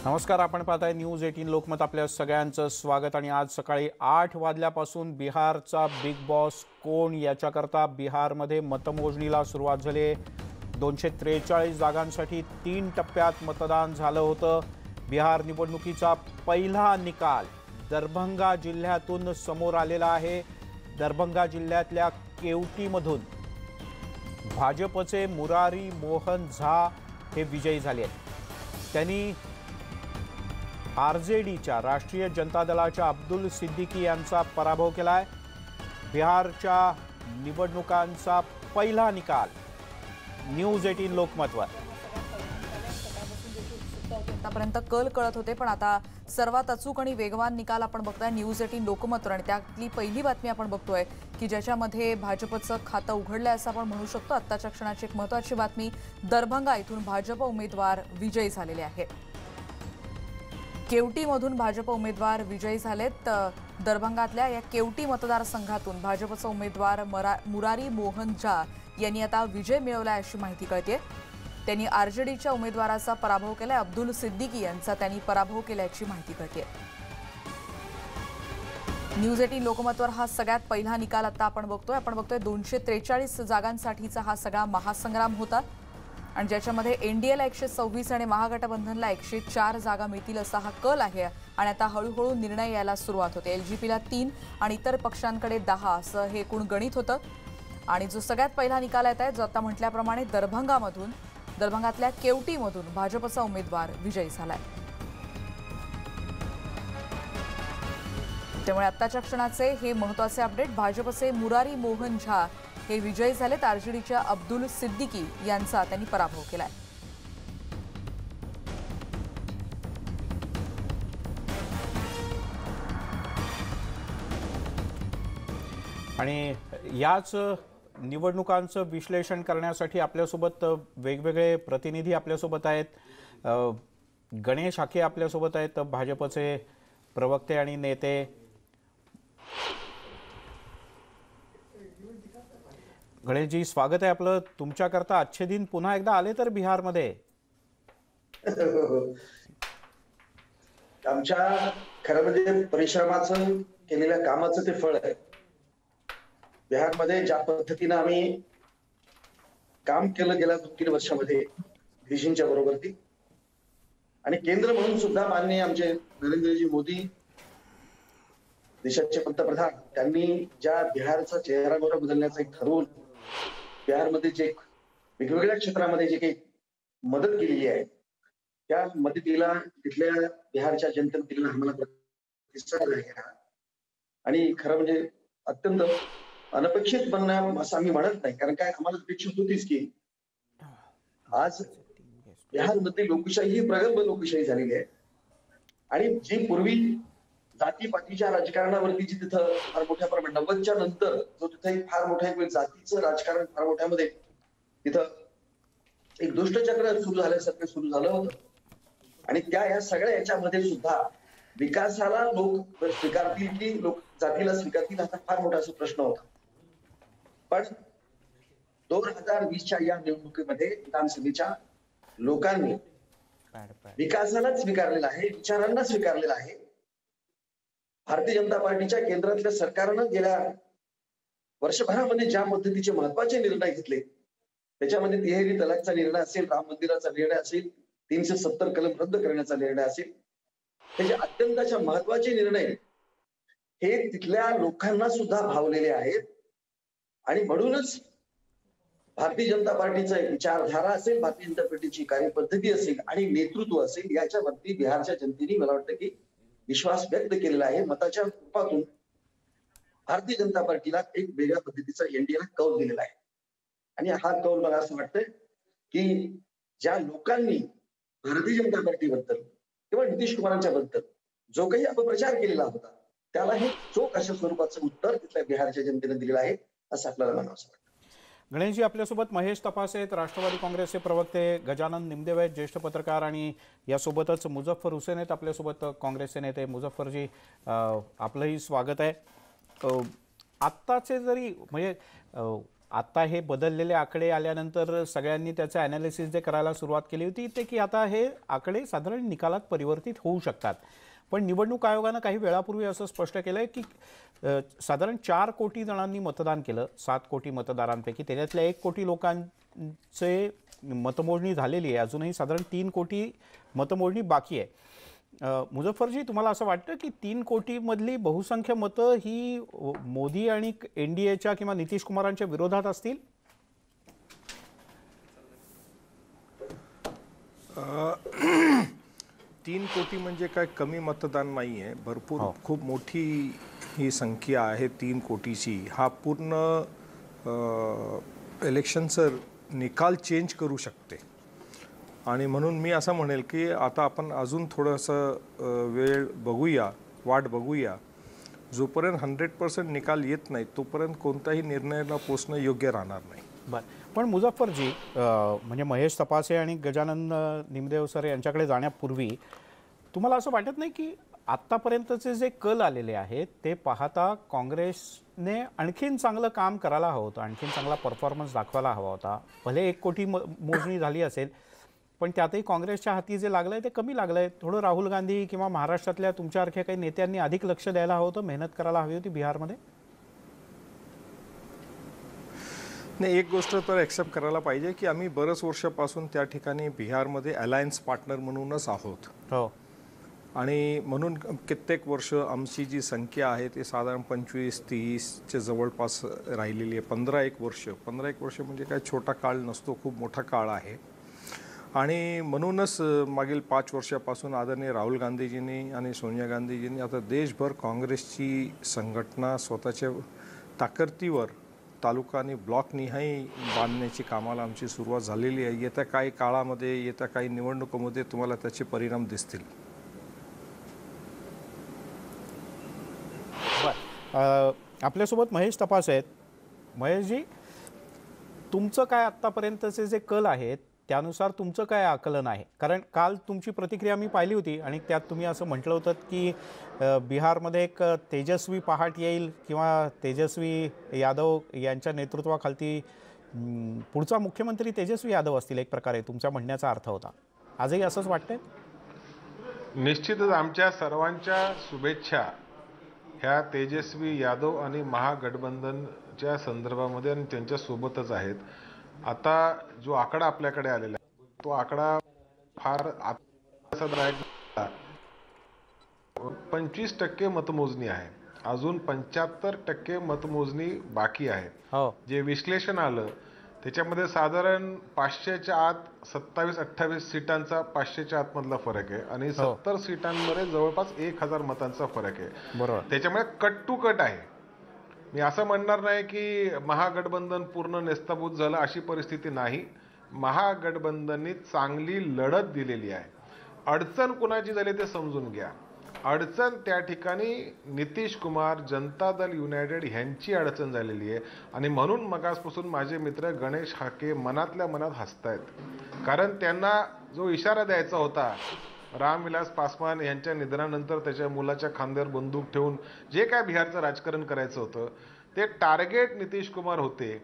नमस्कार, आपण पाहताय न्यूज 18 लोकमत. आपल्या सगळ्यांचं स्वागत. आणि आज सकाळी 8 वाजल्यापासून बिहारचा बिग बॉस कोण याच्याकरता बिहारमध्ये मतमोजणीला सुरुवात झाली आहे. 243 जागांसाठी 3 टप्प्यात मतदान झालं होतं. बिहार निवडणुकीचा पहिला निकाल दरभंगा जिल्ह्यातून समोर आलेला आहे. दरभंगा जिल्ह्यातल्या केवटीमधून भाजपचे मुरारी मोहन झा हे विजयी झाले आहेत. त्यांनी आरजेडीच्या राष्ट्रीय जनता दलाच्या अब्दुल सिद्दीकी यांचा पराभव केलाय. बिहारच्या निवडणुकांचा पहिला निकाल न्यूज 18 लोकमतवर. आतापर्यंत कल कळत होते, पण आता सर्वात अचूक आणि वेगवान निकाल आपण बघताय न्यूज 18 लोकमतवर. आणि त्यातली पहिली बातमी आपण बघतोय की ज्याच्यामध्ये भाजपचं खातं उघडलंय असं आपण म्हणू शकतो. आत्ताच्या क्षणाची एक महत्त्वाची बातमी, दरभंगा इथून भाजप उमेदवार विजयी झालेले आहेत. केवटीमधून भाजप उमेदवार विजयी झालेत. दरभंगातल्या या केवटी मतदारसंघातून भाजपचा उमेदवार मुरारी मोहन झा यांनी आता विजय मिळवलाय अशी माहिती कळते. त्यांनी आरजेडीच्या उमेदवाराचा पराभव केलाय. अब्दुल सिद्दीकी यांचा त्यांनी पराभव केल्याची माहिती कळते. न्यूज 18 लोकमतवर हा सगळ्यात पहिला निकाल आता आपण बघतोय. 243 जागांसाठीचा हा सगळा महासंग्राम होता आणि ज्याच्यामध्ये एनडीएला 126 आणि महागठबंधनला 104 जागा मिळतील असा हा कल आहे. आणि आता हळूहळू निर्णय यायला सुरुवात होते. एलजेपीला 3 आणि इतर पक्षांकडे 10 असं हे एकूण गणित होतं. आणि जो सगळ्यात पहिला निकाल येत आहे, जो आता म्हटल्याप्रमाणे दरभंगातल्या केवटीमधून भाजपचा उमेदवार विजयी झालाय. त्यामुळे आत्ताच्या क्षणाचे हे महत्त्वाचे अपडेट. भाजपचे मुरारी मोहन झा हे विजयी झालेत. आरजेडीच्या अब्दुल सिद्दीकी यांचा त्यांनी पराभव केलाय. आणि याच निवडणुकांचं विश्लेषण करण्यासाठी आपल्यासोबत वेगवेगळे प्रतिनिधी आपल्यासोबत आहेत. गणेश हाके आपल्यासोबत आहेत, भाजपचे प्रवक्ते आणि नेते. गणेशजी, स्वागत आहे आपलं. तुमच्याकरता अच्छे दिन पुन्हा एकदा आले तर बिहारमध्ये. आमच्या खरं म्हणजे परिश्रमाचं केलेल्या कामाचं ते फळ आहे. बिहारमध्ये ज्या पद्धतीनं आम्ही काम केलं गेल्या 2-3 वर्षामध्ये देशींच्या बरोबरती, आणि केंद्र म्हणून सुद्धा माननीय आमचे नरेंद्रजी मोदी देशाचे पंतप्रधान, त्यांनी ज्या बिहारचा चेहरामोहरा बदलण्याचं एक ठरवून बिहारमध्ये जे वेगवेगळ्या क्षेत्रामध्ये जे काही मदत केलेली आहे, त्या मदतीला तिथल्या बिहारच्या जनतेने दिलेला आम्हाला प्रतिसाद आहे. आणि खरं म्हणजे अत्यंत अनपेक्षित बनणं असं आम्ही म्हणत नाही, कारण काय आम्हाला अपेक्षित होतीच की आज बिहारमध्ये लोकशाही ही प्रगल्भ लोकशाही झालेली आहे. आणि जी पूर्वी जातीपातीच्या राजकारणावरती जी तिथं फार मोठ्या प्रमाणात 90च्या नंतर जो तिथं एक फार मोठ्या एक जातीचं राजकारण फार मोठ्यामध्ये तिथं एक दुष्टचक्र सुरू झाल्यासारखं सुरू झालं होतं. आणि या सगळ्या याच्यामध्ये सुद्धा विकासाला लोक स्वीकारतील की लोक जातीला स्वीकारतील, असा फार मोठा असा प्रश्न होता. पण 2020च्या या निवडणुकीमध्ये विधानसभेच्या लोकांनी विकासालाच स्वीकारलेला आहे, विचारांना स्वीकारलेला आहे. भारतीय जनता पार्टीच्या केंद्रातल्या सरकारनं गेल्या वर्षभरामध्ये ज्या पद्धतीचे महत्वाचे निर्णय घेतले, त्याच्यामध्ये तिहेरी तलाकचा निर्णय असेल, राम मंदिराचा निर्णय असेल, 370 कलम रद्द करण्याचा निर्णय असेल, त्याचे अत्यंत महत्वाचे निर्णय हे तिथल्या लोकांना सुद्धा भावलेले आहेत. आणि म्हणूनच भारतीय जनता पार्टीचा एक विचारधारा असेल, भारतीय जनता पार्टीची कार्यपद्धती असेल आणि नेतृत्व असेल, याच्यावरती बिहारच्या जनतेने मला वाटतं की विश्वास व्यक्त केलेला आहे. मताच्या रूपातून भारतीय जनता पार्टीला एक वेगळ्या पद्धतीचा एनडीएला कौल दिलेला आहे. आणि हा कौल मला असं वाटतंय की ज्या लोकांनी भारतीय जनता पार्टीबद्दल किंवा नितीश कुमारांच्या बद्दल जो काही अपप्रचार केलेला होता, त्याला हे चोख अशा स्वरूपाचं उत्तर तिथल्या बिहारच्या जनतेने दिलेलं आहे असं आपल्याला म्हणावं असं वाटतं. गणेशजी, आपल्यासोबत महेश तपासे आहेत, राष्ट्रवादी काँग्रेसचे प्रवक्ते. गजानन निमदेव आहेत, ज्येष्ठ पत्रकार. आणि यासोबतच मुझफ्फर हुसेन आहेत आपल्यासोबत, काँग्रेसचे नेते. मुझफ्फरजी, आपलंही स्वागत आहे. आत्ताचे जरी म्हणजे आता हे बदललेले आकडे आल्यानंतर सगळ्यांनी त्याचं ॲनालिसिस जे करायला सुरुवात केली होती ते की आता हे आकडे साधारण निकालात परिवर्तित होऊ शकतात. पण निवडणूक आयोगानं काही वेळापूर्वी असं स्पष्ट केलं आहे की साधारण 4 कोटी जणांनी मतदान केलं 7 कोटी मतदारांपैकी. त्याच्यातल्या 1 कोटी लोकांचे मतमोजणी झालेली आहे. अजूनही साधारण 3 कोटी मतमोजणी बाकी आहे. मुझफ्फरजी, तुम्हाला असं वाटतं की 3 कोटीमधली बहुसंख्य मतं ही मोदी आणि एनडीएच्या किंवा नितीश कुमारांच्या विरोधात असतील? तीन कोटी म्हणजे काय कमी मतदान नाही आहे. भरपूर खूप मोठी ही संख्या आहे 3 कोटीची. हा पूर्ण इलेक्शनचं निकाल चेंज करू शकते. आणि म्हणून मी असं म्हणेल की आता आपण अजून थोडंसं वेळ बघूया, वाट बघूया. जोपर्यंत 100% निकाल येत नाही तोपर्यंत कोणताही निर्णयाला पोचणं योग्य राहणार नाही. बरं, पण मुझफ्फरजी, म्हणजे महेश तपासे आणि गजानन निमदेव सर यांच्याकडे जाण्यापूर्वी तुम्हाला असं वाटत नाही की आत्तापर्यंतचे जे कल आलेले आहेत ते पाहता काँग्रेसने आणखीन चांगलं काम करायला हवं होतं, आणखीन चांगला परफॉर्मन्स दाखवायला हवा होता? भले 1 कोटी मोजणी झाली असेल पण त्यातही काँग्रेसच्या हाती जे लागलंय ते कमी लागलंय. थोडं राहुल गांधी किंवा महाराष्ट्रातल्या तुमच्यासारख्या काही नेत्यांनी अधिक लक्ष द्यायला हवं होतं, मेहनत करायला हवी होती बिहारमध्ये? नाही, एक गोष्ट तर ॲक्सेप्ट करायला पाहिजे की आम्ही बरेच वर्षापासून त्या ठिकाणी बिहारमध्ये अलायन्स पार्टनर म्हणूनच आहोत. हो. आणि म्हणून कित्येक वर्ष आमची जी संख्या आहे ती साधारण 25-30च्या जवळपास राहिलेली आहे. 15-1 वर्ष म्हणजे काय छोटा काळ नसतो, खूप मोठा काळ आहे. आणि म्हणूनच मागील 5 वर्षापासून आदरणीय राहुल गांधीजींनी आणि सोनिया गांधीजींनी आता देशभर काँग्रेसची संघटना स्वतःच्या ताकदीवर तालुका आणि ब्लॉकनिहाय बांधण्याची कामाला आमची सुरुवात झालेली आहे. येत्या काही काळामध्ये, येत्या काही निवडणुकीमध्ये तुम्हाला त्याचे परिणाम दिसतील. आपल्यासोबत महेश तपास आहेत. महेशजी, तुमचं काय आत्तापर्यंतचे जे कल आहेत त्यानुसार तुमचं काय आकलन आहे? कारण काल तुमची प्रतिक्रिया मी पाहिली होती आणि त्यात तुम्ही असं म्हटलं होतं की बिहारमध्ये एक तेजस्वी पहाट येईल किंवा तेजस्वी यादव यांच्या नेतृत्वाखाली पुढचा मुख्यमंत्री तेजस्वी यादव असतील, एक प्रकारे तुमच्या म्हणण्याचा अर्थ होता. आजही असंच वाटतंय? निश्चितच आमच्या सर्वांच्या शुभेच्छा ह्या तेजस्वी यादव आणि महागठबंधनच्या संदर्भामध्ये आणि त्यांच्या सोबतच आहेत. आता जो आकडा आपल्याकडे आलेला आहे तो आकडा फार आशादायक. 25% मतमोजणी आहे, अजून 75% मतमोजणी बाकी आहे. जे विश्लेषण आलं त्याच्यामध्ये साधारण 500च्या आत 27-28 सीटांचा 500च्या आतमधला फरक आहे आणि 70 सीटांमध्ये जवळपास 1000 मतांचा फरक आहे. बरोबर. त्याच्यामुळे कट टू कट आहे. मी असं म्हणणार नाही की महागठबंधन पूर्ण नेस्तभूत झालं, अशी परिस्थिती नाही. महागठबंधननी चांगली लढत दिलेली आहे. अडचण कुणाची झाली ते समजून घ्या. अडचण त्या ठिकाणी नितीश कुमार, जनता दल युनायटेड ह्यांची अडचण झालेली आहे. आणि म्हणून मगासपासून माझे मित्र गणेश हाके मनातल्या मनात हसतायत. कारण त्यांना जो इशारा द्यायचा होता रामविलास पासवान यांच्या निधनानंतर त्याच्या मुलाच्या खांद्यावर बंदूक ठेवून जे काय बिहारचं राजकारण करायचं होतं ते टार्गेट नितीश कुमार होते.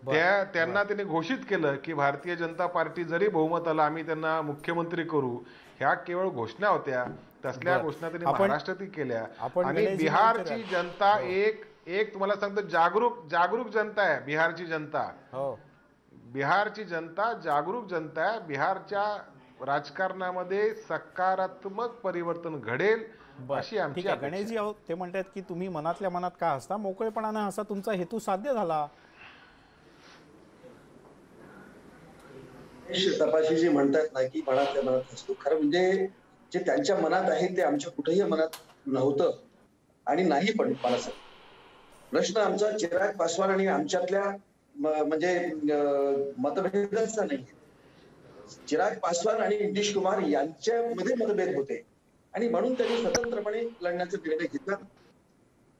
त्यांना त्यांनी घोषित केलं की भारतीय जनता पार्टी जरी बहुमत आला आम्ही त्यांना मुख्यमंत्री करू. ह्या केवळ घोषणा होत्या. तसल्या घोषणा त्यांनी महाराष्ट्रातही केल्या. आणि बिहारची जनता एक तुम्हाला सांगतो जागरूक जनता आहे. बिहारची जनता जागरूक जनता आहे. बिहारच्या राजकारणामध्ये सकारात्मक परिवर्तन घडेल अशी आमची अपेक्षा. गणेशजी, ते म्हणतात की तुम्ही मनातल्या मनात का हसता? मोकळेपणाने हसा, तुमचा हेतू साध्य झाला. तपाशीजी म्हणतात ना की मनातल्या मनात हसतो. खरं म्हणजे जे त्यांच्या मनात आहे ते आमच्या कुठेही मनात नव्हतं आणि नाही. पण मला प्रश्न आमचा चिराग पासवान आणि आमच्यातल्या म्हणजे मतभेदाचा नाही. चिराग पासवान आणि नितीश कुमार यांच्यामध्ये मतभेद होते आणि म्हणून त्यांनी स्वतंत्रपणे लढण्याचा निर्णय घेतला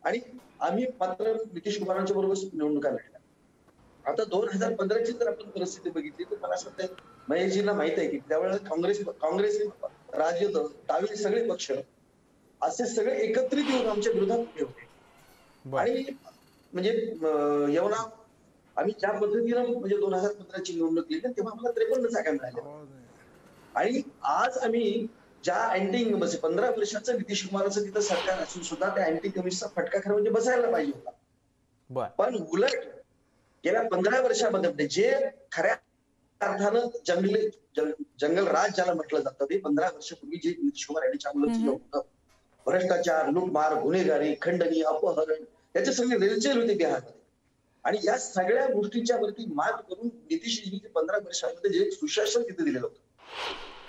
आणि आम्ही मात्र नितीश कुमारांच्या बरोबर निवडणुका लढल्या. आता 2015ची जर आपण परिस्थिती बघितली तर मला असं वाटतं महेशजींना माहित आहे की त्यावेळेला काँग्रेस राजद डावी सगळे पक्ष असे सगळे एकत्रित येऊन आमच्या विरोधात उभे होते. आणि म्हणजे आम्ही ज्या पद्धतीनं म्हणजे 2015ची निवडणूक केली तेव्हा आम्हाला 53 जागा मिळाल्या. आणि आज आम्ही ज्या अँटी 15 वर्षाचं नितीश कुमाराचं तिथं सरकार असून सुद्धा त्या अँटी कमिशनचा फटका खरं म्हणजे बसायला पाहिजे होता. पण उलट गेल्या 15 वर्षामध्ये जे खऱ्या अर्थानं जंगल राज ज्याला म्हटलं जातं ते 15 वर्षापूर्वी जे नितीश कुमार यांनी चालवलं होतं, भ्रष्टाचार, लूटमार, गुन्हेगारी, खंडणी, अपहरण याचे सगळे रेलचेल होते बिहारमध्ये. आणि या सगळ्या गोष्टींच्या वरती मात करून नितीशजींनी 15 वर्षामध्ये जे सुशासन तिथे दिलेलं होतं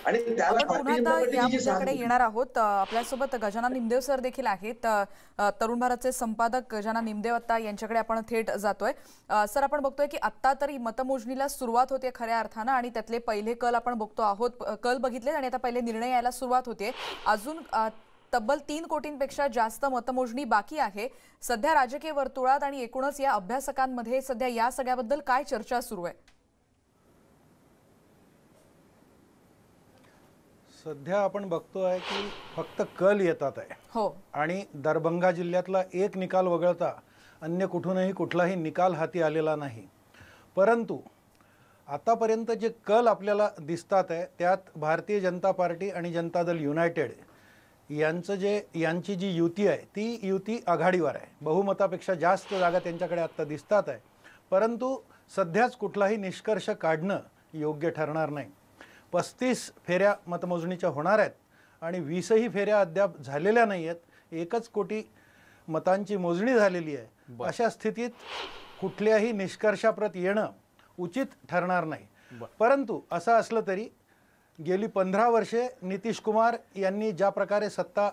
आणि त्याला पुन्हा या मुद्द्याकडे येणार आहोत. आपल्यासोबत गजानन निमदेव सर देखील आहेत. तरुण भारतचे संपादक गजानन निमदेव आता यांच्याकडे आपण थेट जातोय. सर, आपण बघतोय की आता तरी मतमोजणीला सुरुवात होते खऱ्या अर्थानं आणि त्यातले पहिले कल आपण बघतो आहोत, कल बघितले आणि आता पहिले निर्णय यायला सुरुवात होते. अजून तब्बल 3 कोटींपेक्षा जास्त मतमोजणी बाकी आहे. सध्या राजकीय वर्तुळात आणि एकूणच या अभ्यासकांमध्ये सध्या या सगळ्याबद्दल काय चर्चा सुरू आहे? सध्या आपण बघतोय की फक्त कल येतात आहे. हो. आणि दरभंगा जिल्ह्यातला एक निकाल वगळता अन्य कुठूनही कुठलाही निकाल हाती आलेला नाही. परंतु आतापर्यंत जे कल आपल्याला दिसतात आहे त्यात भारतीय जनता पार्टी आणि जनता दल युनायटेड यांची जी युती आहे ती युती आघाडीवर आहे. बहुमतापेक्षा जास्त जागा त्यांच्याकडे आत्ता दिसतात आहे. परंतु सध्याच कुठलाही निष्कर्ष काढणं योग्य ठरणार नाही. 35 फेऱ्या मतमोजणीच्या होणार आहेत आणि 20ही फेऱ्या अद्याप झालेल्या नाही आहेत. 1 कोटी मतांची मोजणी झालेली आहे. अशा स्थितीत कुठल्याही निष्कर्षाप्रत येणं उचित ठरणार नाही. परंतु असं असलं तरी गेली 15 वर्षे नितीश कुमार यांनी ज्या प्रकारे सत्ता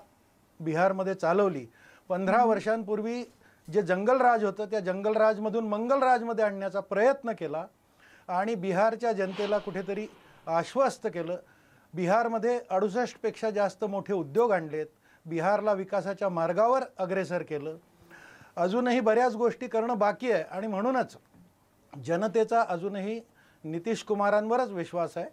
बिहारमध्ये चालवली, 15 वर्षांपूर्वी जे जंगलराज होतं त्या जंगलराजमधून मंगलराजमध्ये आणण्याचा प्रयत्न केला आणि बिहारच्या जनतेला कुठेतरी आश्वस्त केलं. बिहारमध्ये 68 पेक्षा जास्त मोठे उद्योग आणलेत. बिहारला विकासाच्या मार्गावर अग्रेसर केलं. अजूनही बऱ्याच गोष्टी करणं बाकी आहे आणि म्हणूनच जनतेचा अजूनही नितीश कुमारांवरच विश्वास आहे.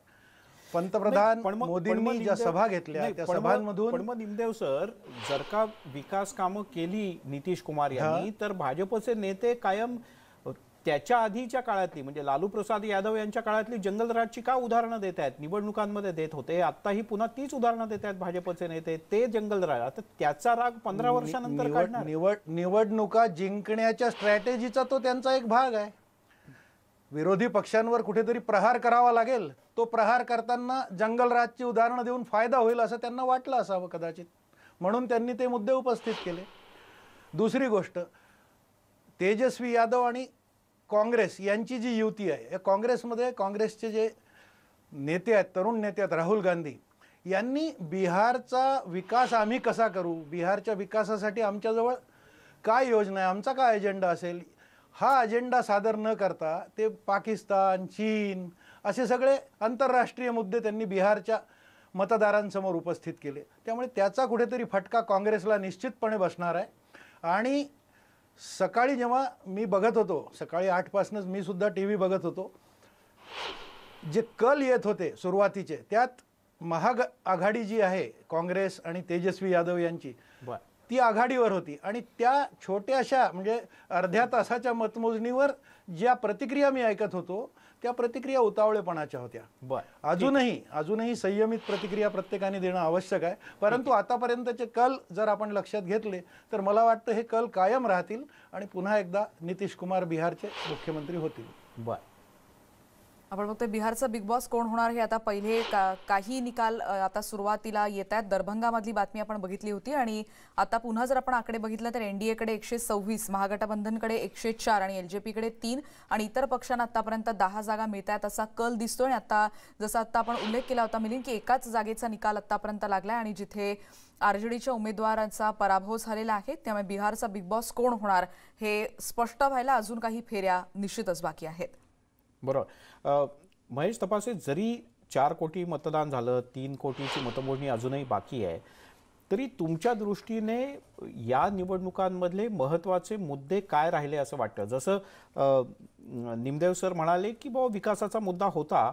पंतप्रधान मोदींनी ज्या सभा घेतल्या त्या सभांमधून पण मग निमदेव सर, जर का विकास कामं केली नितीश कुमार यांनी तर भाजपचे नेते कायम त्याच्या आधीच्या काळातली म्हणजे लालू प्रसाद यादव यांच्या काळातली जंगलराजची का उदाहरणं देत आहेत? निवडणुकांमध्ये देत होते, आत्ताही पुन्हा तीच उदाहरणं देत आहेत भाजपचे नेते. ते जंगलराज आता त्याचा राग 15 वर्षानंतर काढणार. निवडणुका जिंकण्याच्या स्ट्रॅटेजीचा तो त्यांचा एक भाग आहे. विरोधी पक्षांवर कुठेतरी प्रहार करावा लागेल. तो प्रहार करताना जंगलराजची उदाहरणं देऊन फायदा होईल असं त्यांना वाटलं असावं कदाचित, म्हणून त्यांनी ते मुद्दे उपस्थित केले. दुसरी गोष्ट, तेजस्वी यादव आणि काँग्रेस यांची जी युती आहे, या काँग्रेसमध्ये काँग्रेसचे जे नेते आहेत, तरुण नेते आहेत, राहुल गांधी यांनी बिहारचा विकास आम्ही कसा करू, बिहारच्या विकासासाठी आमच्याजवळ काय योजना आहे, आमचा काय अजेंडा असेल, हा अजेंडा सादर न करता ते पाकिस्तान, चीन असे सगळे आंतरराष्ट्रीय मुद्दे त्यांनी बिहारच्या मतदारांसमोर उपस्थित केले. त्यामुळे त्याचा कुठेतरी फटका काँग्रेसला निश्चितपणे बसणार आहे. आणि सकाळी जेव्हा मी बघत होतो, सकाळी 8 पासूनच मी सुद्धा टी व्ही बघत होतो, जे कल येत होते सुरुवातीचे त्यात महाआघाडी जी आहे काँग्रेस आणि तेजस्वी यादव यांची, ती आघाडीवर होती. आणि त्या छोट्याशा म्हणजे अर्ध्या तासाच्या मतमोजणीवर ज्या प्रतिक्रिया मी ऐकत होतो त्या प्रतिक्रिया उतावळेपणाच्या होत्या. अजूनही संयमित प्रतिक्रिया प्रत्येकाने देणं आवश्यक आहे. परंतु आतापर्यंतचे कल जर आपण लक्षात घेतले तर मला वाटतं हे कल कायम राहतील आणि पुन्हा एकदा नितीश कुमार बिहारचे मुख्यमंत्री होतील. आपण बघतोय बिहारचा बिग बॉस कोण होणार हे आता पहिले काही निकाल आता सुरुवातीला येत आहेत. दरभंगामधली बातमी आपण बघितली होती आणि आता पुन्हा जर आपण आकडे बघितले तर एनडीएकडे 126, महागठबंधनकडे 104 आणि एलजेपीकडे 3 आणि इतर पक्षांना आतापर्यंत 10 जागा मिळत आहेत असा कल दिसतोय. आता जसा आता आपण उल्लेख केला होता मिलिंद की एकाच जागेचा निकाल आतापर्यंत लागलाय आणि जिथे आरजेडीच्या उमेदवारांचा पराभव झालेला आहे. त्यामुळे बिहारचा बिग बॉस कोण होणार हे स्पष्ट व्हायला अजून काही फेऱ्या निश्चितच बाकी आहेत. बरोबर. महेश तपासे, जरी 4 कोटी मतदान झालं, 3 कोटीची मतमोजणी अजूनही बाकी आहे, तरी तुमच्या दृष्टीने या निवडणुकांमधले महत्त्वाचे मुद्दे काय राहिले असं वाटतं? जसं निमदेव सर म्हणाले की बाबा विकासाचा मुद्दा होता,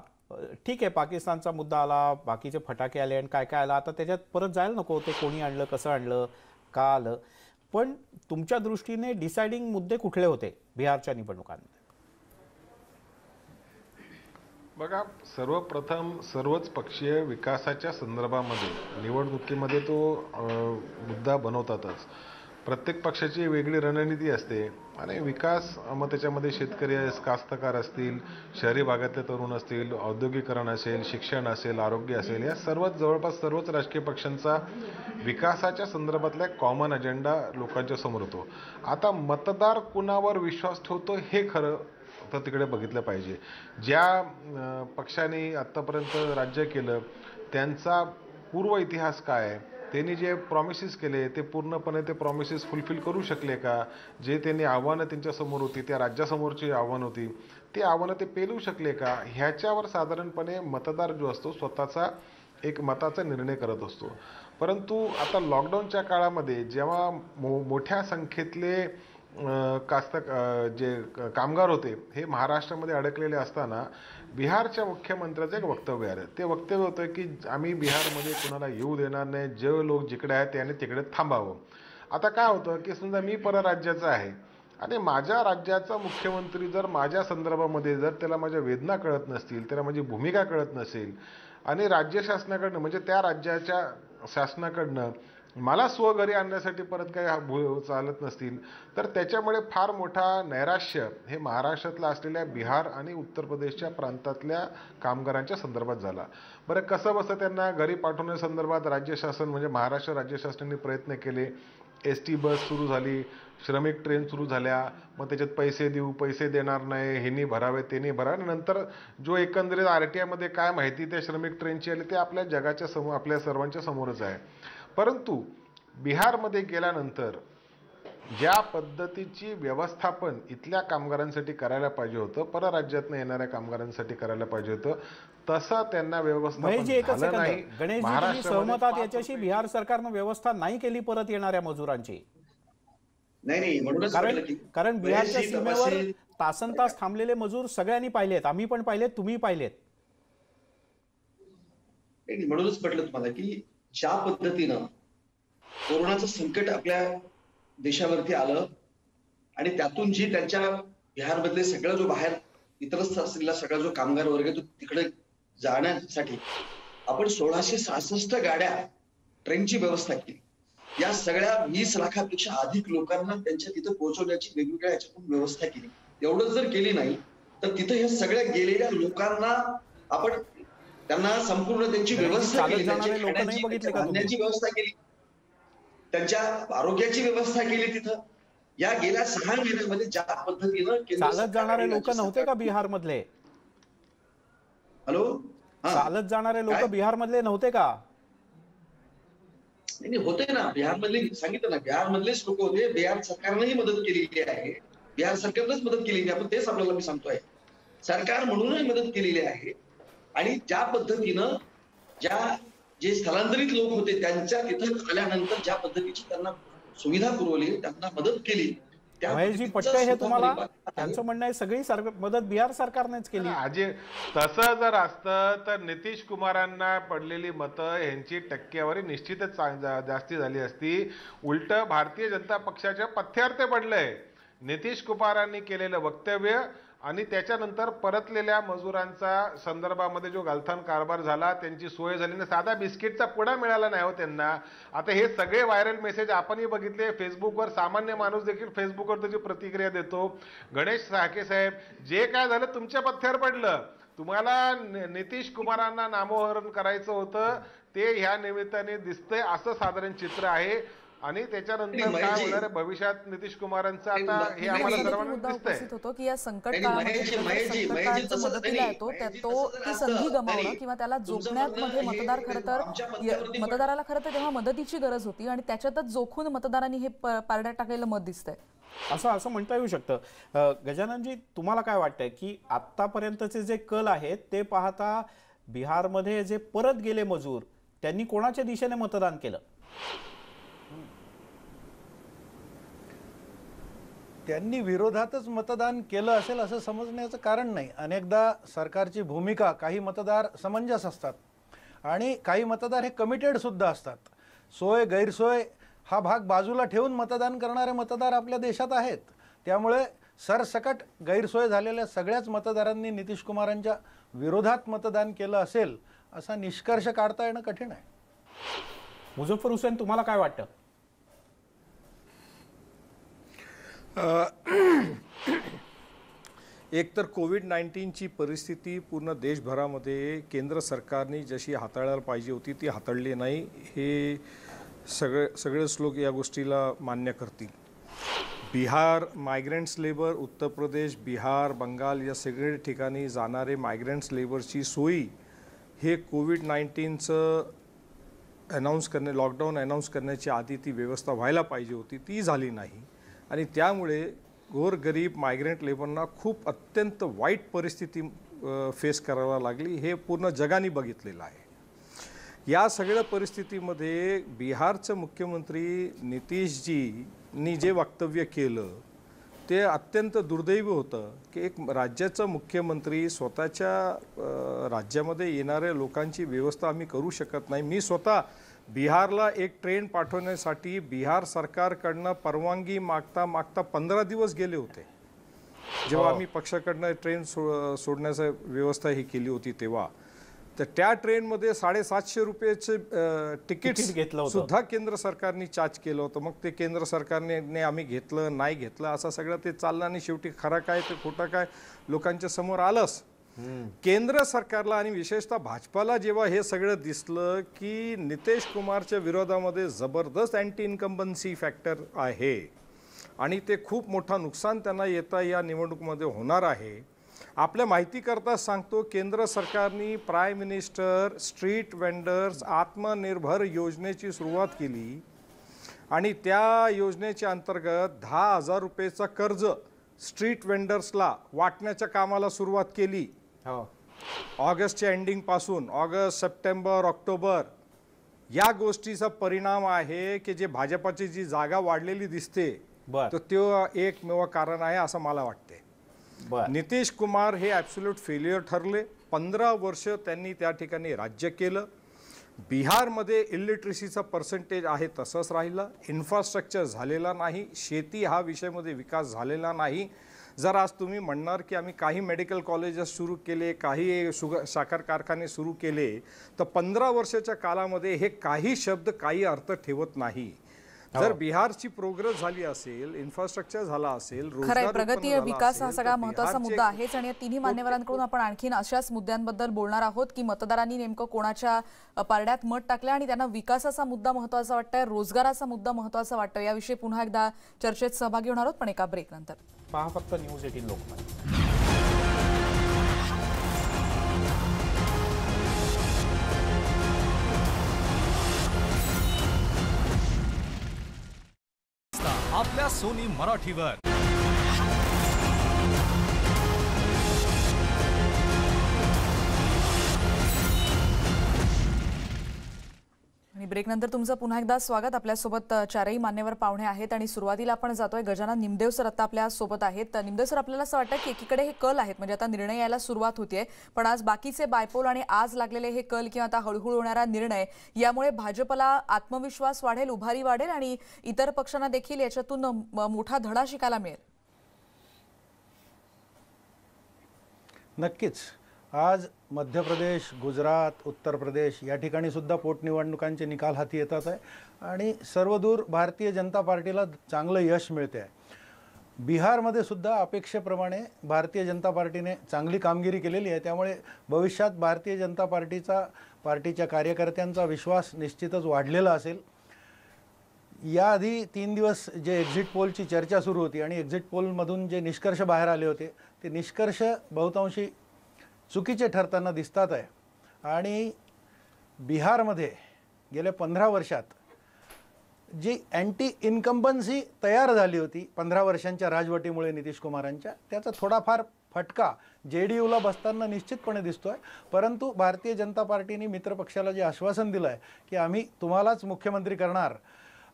ठीक आहे, पाकिस्तानचा मुद्दा आला, बाकीचे फटाके आले आणि काय काय आलं, आता त्याच्यात परत जायला नको ते कोणी आणलं, कसं आणलं, का आलं. पण तुमच्या दृष्टीने डिसाइडिंग मुद्दे कुठले होते बिहारच्या निवडणुकांमध्ये? बघा, सर्वप्रथम सर्वच पक्षीय विकासाच्या संदर्भामध्ये निवडणुकीमध्ये तो मुद्दा बनवतातच. प्रत्येक पक्षाची वेगळी रणनीती असते आणि विकास मग त्याच्यामध्ये शेतकरी कास्तकार असतील, शहरी भागातले तरुण असतील, औद्योगिकरण असेल, शिक्षण असेल, आरोग्य असेल, या सर्वच जवळपास सर्वच राजकीय पक्षांचा विकासाच्या संदर्भातला कॉमन अजेंडा लोकांच्या समोर होतो. आता मतदार कुणावर विश्वास ठेवतो हे खरं तर तिकडे बघितलं पाहिजे. ज्या पक्षाने आत्तापर्यंत राज्य केलं त्यांचा पूर्व इतिहास काय आहे, त्यांनी जे प्रॉमिसेस केले ते पूर्णपणे ते प्रॉमिसेस फुलफिल करू शकले का, जे त्यांनी आव्हानं त्यांच्यासमोर होती, त्या राज्यासमोरची आव्हानं होती, ते आव्हानं ते पेलू शकले का, ह्याच्यावर साधारणपणे मतदार जो असतो स्वतःचा एक मताचा निर्णय करत असतो. परंतु आता लॉकडाऊनच्या काळामध्ये जेव्हा मोठ्या संख्येतले जे कामगार होते हे महाराष्ट्रामध्ये अडकलेले असताना बिहारच्या मुख्यमंत्र्याचं एक वक्तव्य आलं. ते वक्तव्य होतं की आम्ही बिहारमध्ये कुणाला येऊ देणार नाही, जे लोक जिकडे आहेत त्याने तिकडे थांबावं. आता काय होतं की समजा मी परराज्याचा आहे आणि माझ्या राज्याचा मुख्यमंत्री जर माझ्या संदर्भामध्ये जर त्याला माझ्या वेदना कळत नसतील, त्याला माझी भूमिका कळत नसेल आणि राज्य शासनाकडनं म्हणजे त्या राज्याच्या शासनाकडनं मला स्वघरी आणण्यासाठी परत काही चालत नसतील तर त्याच्यामुळे फार मोठा नैराश्य हे महाराष्ट्रातला असलेल्या बिहार आणि उत्तर प्रदेशच्या प्रांतातल्या कामगारांच्या संदर्भात झाला. बरं, कसं बसं त्यांना घरी पाठवण्यासंदर्भात राज्य शासन म्हणजे महाराष्ट्र राज्य शासनाने प्रयत्न केले. ST बस सुरू झाली, श्रमिक ट्रेन सुरू झाल्या, मग त्याच्यात पैसे देऊ, पैसे देणार नाही, हेनी भरावे तेनी भरावे. नंतर जो एकंदरीत RTI मध्ये काय माहिती त्या श्रमिक ट्रेनची आली ते आपल्या जगाच्या समोर आपल्या सर्वांच्या समोरच आहे. परंतु बिहारमध्ये गेल्यानंतर ज्या पद्धतीची व्यवस्थापन इथल्या कामगारांसाठी करायला पाहिजे होतं, परराज्यातनं येणाऱ्या कामगारांसाठी करायला पाहिजे होतं, तसं त्यांना व्यवस्थापन झालं नाही. गणेशजी, सहमत आहात याच्याशी? बिहार सरकारनं व्यवस्था नाही केली परत येणाऱ्या मजुरांची? नाही, कारण बिहारच्या सीमेवर तासनतास थांबलेले मजूर सगळ्यांनी पाहिलेत, आम्ही पण पाहिलेत, तुम्ही पाहिलेत. म्हणूनच म्हटलं तुम्हाला की ज्या पद्धतीनं कोरोनाचं संकट आपल्या देशावरती आलं आणि त्यातून जी त्यांच्या बिहारमधले सगळा जो बाहेर इतरस्थ असलेला सगळा जो कामगार वर्ग तो तिकडे जाण्यासाठी आपण 1666 गाड्या ट्रेनची व्यवस्था केली. या सगळ्या 20 लाखापेक्षा अधिक लोकांना त्यांच्या तिथं पोहोचवण्याची वेगवेगळ्या ह्याच्यातून व्यवस्था केली. एवढं जर केली नाही तर तिथं हे सगळ्या गेलेल्या लोकांना आपण त्यांना संपूर्ण त्यांची व्यवस्था केली, खाण्याची व्यवस्था केली, त्यांच्या आरोग्याची व्यवस्था केली. तिथं या गेल्या 6 महिन्यामध्ये ज्या पद्धतीनं चालत जाणारे लोक नव्हते का बिहार मधले? हॅलो, चालत जाणारे लोक बिहार मधले नव्हते का? नाही, होते ना बिहार मधले, सांगितलं ना बिहार मधलेच लोक होते. बिहार सरकारनेही मदत केलेली आहे, बिहार सरकारनेच मदत केलेली आहे. आपण तेच आपल्याला मी सांगतोय, सरकार म्हणूनही मदत केलेली आहे. आणि ज्या पद्धतीनं जे स्थलांतरित लोक होते त्यांच्या तिथं आल्यानंतर ज्या पद्धतीची त्यांना सुविधा पुरवली, त्यांना मदत केली, महेशजी पटतंय हे तुम्हाला? त्यांचं म्हणणं आहे सगळी मदत बिहार सरकारनेच केली. अजय, तसं जर असतं तर नितीश कुमारांना पडलेली मतं यांची टक्केवारी निश्चितच जास्ती झाली असती. उलट भारतीय जनता पक्षाच्या पथ्यावर ते पडलंय. नितीश कुमारांनी केलेलं वक्तव्य आणि त्याच्यानंतर परतलेल्या मजुरांचा संदर्भामध्ये जो गालथान कारभार झाला, त्यांची सोय झाली ना, साधा बिस्किटचा पुडा मिळाला नाही हो त्यांना. आता हे सगळे व्हायरल मेसेज आपणही बघितले फेसबुकवर, सामान्य माणूस देखील फेसबुकवर त्याची प्रतिक्रिया देतो. गणेश साळके साहेब, जे काय झालं तुमच्या पथ्यावर पडलं. तुम्हाला नितीश कुमारांना नामोहरण करायचं होतं ते ह्या निमित्ताने दिसतंय असं साधारण चित्र आहे. आणि त्याच्यानंतर काय होणार आहे भविष्यात नितीश कुमारांचं आता हे आम्हाला सर्वांना दिसतंय होतो की या संकट काळामध्ये मदतीला येतो तो ती संधी गमावणं किंवा त्याला जोखण्यात मध्ये मतदार खरं तर मतदाराला खरं तर तेव्हा मदतीची गरज होती आणि त्याच्यातच जोखून मतदारांनी हे पारड्यात टाकलेलं मत दिसतंय असं म्हणता येऊ शकतं. गजाननजी, तुम्हाला काय वाटतंय की आतापर्यंतचे जे कल आहेत ते पाहता बिहारमध्ये जे परत गेले मजूर त्यांनी कोणाच्या दिशेने मतदान केलं? त्यांनी विरोधातच मतदान केलं असेल असं समजण्याचं कारण नाही. अनेकदा सरकारची भूमिका, काही मतदार समंजस असतात आणि काही मतदार हे कमिटेड सुद्धा असतात. सोय गैरसोय हा भाग बाजूला ठेवून मतदान करणारे मतदार आपल्या देशात आहेत. त्यामुळे सरसकट गैरसोय झालेल्या सगळ्याच मतदारांनी नितीश कुमारांच्या विरोधात मतदान केलं असेल असा निष्कर्ष काढता येणं कठीण आहे. मुझफ्फर हुसेन, तुम्हाला काय वाटतं? एक तर कोविड-19ची परिस्थिती पूर्ण देशभरामध्ये केंद्र सरकारने जशी हाताळायला पाहिजे होती ती हाताळली नाही, हे सगळेच लोक या गोष्टीला मान्य करतील. बिहार मायग्रंट्स लेबर, उत्तर प्रदेश, बिहार, बंगाल या सगळे ठिकाणी जाणारे मायग्रंट्स लेबरची सोयी हे कोविड-19चं लॉकडाऊन अनाऊन्स करण्याच्या आधी ती व्यवस्था व्हायला पाहिजे होती, ती झाली नाही. आणि त्यामुळे गोरगरीब मायग्रंट लेबरना खूप अत्यंत वाईट परिस्थिती फेस करायला लागली. हे पूर्ण जगाने बघितलेलं आहे. या सगळ्या परिस्थितीमध्ये बिहारचे मुख्यमंत्री नितीशजींनी जे वक्तव्य केलं ते अत्यंत दुर्दैवी होतं की एक राज्याचा मुख्यमंत्री स्वतःच्या राज्यामध्ये येणाऱ्या लोकांची व्यवस्था आम्ही करू शकत नाही. मी स्वतः बिहारला एक ट्रेन पाठवण्यासाठी बिहार सरकारकडनं परवानगी मागता 15 दिवस गेले होते. जेव्हा आम्ही पक्षाकडनं ट्रेन सोडण्याची व्यवस्था ही केली होती तेव्हा, तर त्या ट्रेनमध्ये 750 रुपयाचे तिकीट घेतलं सुद्धा केंद्र सरकारने चार्ज केलं होतं. मग ते केंद्र सरकारने आम्ही घेतलं नाही घेतलं असं सगळं ते चाललं आणि शेवटी खरं काय ते खोटं काय लोकांच्या समोर आलंच. केंद्र सरकारला आणि विशेषतः भाजपाला जेव्हा हे सगळं दिसलं की नितीश कुमारच्या विरोधामध्ये जबरदस्त अँटी इन्कम्बन्सी फॅक्टर आहे आणि ते खूप मोठा नुकसान त्यांना येता या निवडणुकीमध्ये होणार आहे. आपल्या माहितीकरता सांगतो, केंद्र सरकारने प्राईम मिनिस्टर स्ट्रीट वेंडर्स आत्मनिर्भर योजनेची सुरुवात केली आणि त्या योजनेच्या अंतर्गत 10,000 रुपयेचं कर्ज स्ट्रीट वेंडर्सला वाटण्याच्या कामाला सुरुवात केली. ऑगस्टच्या एंडिंग पासून ऑगस्ट, सप्टेंबर, ऑक्टोबर या गोष्टीचा परिणाम आहे की जे भाजपाची जी जागा वाढलेली दिसते तर ते एकमेव कारण आहे असं मला वाटते. नितीश कुमार हे ॲब्सोल्यूट फेल्युअर ठरले. 15 वर्ष त्यांनी त्या ठिकाणी राज्य केलं. बिहारमध्ये इलिटरेसीचा पर्सेंटेज आहे तसंच राहिलं. इन्फ्रास्ट्रक्चर झालेला नाही. शेती हा विषयामध्ये विकास झालेला नाही. जर आज तुम्ही म्हणणार की आम्ही काही मेडिकल कॉलेजेस सुरू केले, काही साखर कारखाने सुरू केले, तर 15 वर्षाच्या कालामध्ये हे काही शब्द काही अर्थ ठेवत नाही. जर बिहारची प्रोग्रेस झाली असेल, इन्फ्रास्ट्रक्चर झाला असेल, खरंय, प्रगती विकास हा सगळा महत्त्वाचा मुद्दा आहेच. आणि या तिन्ही मान्यवरांकडून आपण आणखीन अशाच मुद्द्यांबद्दल बोलणार आहोत की मतदारांनी नेमकं कोणाच्या पारड्यात मत टाकलं आणि त्यांना विकासाचा मुद्दा महत्त्वाचा वाटतोय, रोजगाराचा मुद्दा महत्त्वाचा वाटतोय. याविषयी पुन्हा एकदा चर्चेत सहभागी होणार आहोत, पण एका ब्रेक नंतर. पहा फक्त न्यूज 18 लोकमत. आपल्या सोनी मराठीवर आणि ब्रेक नंतर तुमचं पुन्हा एकदा स्वागत. आपल्यासोबत चारही मान्यवर पाहुणे आहेत आणि सुरुवातीला आपण जातोय गजानन निमदेव सर आता आपल्या सोबत आहेत. तर निमदेव सर, आपल्याला असं वाटतं की एकीकडे हे कल आहेत, म्हणजे आता निर्णय यायला सुरुवात होतीये, पण आज बाकीचे बायपोल आणि आज लागलेले हे कल किंवा आता हळूहळू होणारा निर्णय यामुळे भाजपला आत्मविश्वास वाढेल, उभारी वाढेल आणि इतर पक्षांना देखील याच्यातून मोठा धडा शिकायला मिळेल. नक्कीच. आज मध्य प्रदेश, गुजरात, उत्तर प्रदेश या ठिकाणी सुद्धा पोटनिवडणुकांचे निकाल हाती येतात आहे आणि सर्वदूर भारतीय जनता पार्टीला चांगलं यश मिळते आहे. बिहारमध्ये सुद्धा अपेक्षेप्रमाणे भारतीय जनता पार्टीने चांगली कामगिरी केलेली आहे. त्यामुळे भविष्यात भारतीय जनता पार्टीच्या कार्यकर्त्यांचा विश्वास निश्चितच वाढलेला असेल. याआधी 3 दिवस जे एक्झिट पोलची चर्चा सुरू होती आणि एक्झिट पोलमधून जे निष्कर्ष बाहेर आले होते ते निष्कर्ष बहुतांशी चुकीचे ठरताना दिसतात आहे. आणि बिहारमध्ये गेल्या 15 वर्षात जी अँटी इन्कम्बन्सी तयार झाली होती 15 वर्षांच्या राजवटीमुळे नितीश कुमारांच्या, त्याचा थोडाफार फटका JDUला बसताना निश्चितपणे दिसतो आहे. परंतु भारतीय जनता पार्टीने मित्रपक्षाला जे आश्वासन दिलं आहे की आम्ही तुम्हालाच मुख्यमंत्री करणार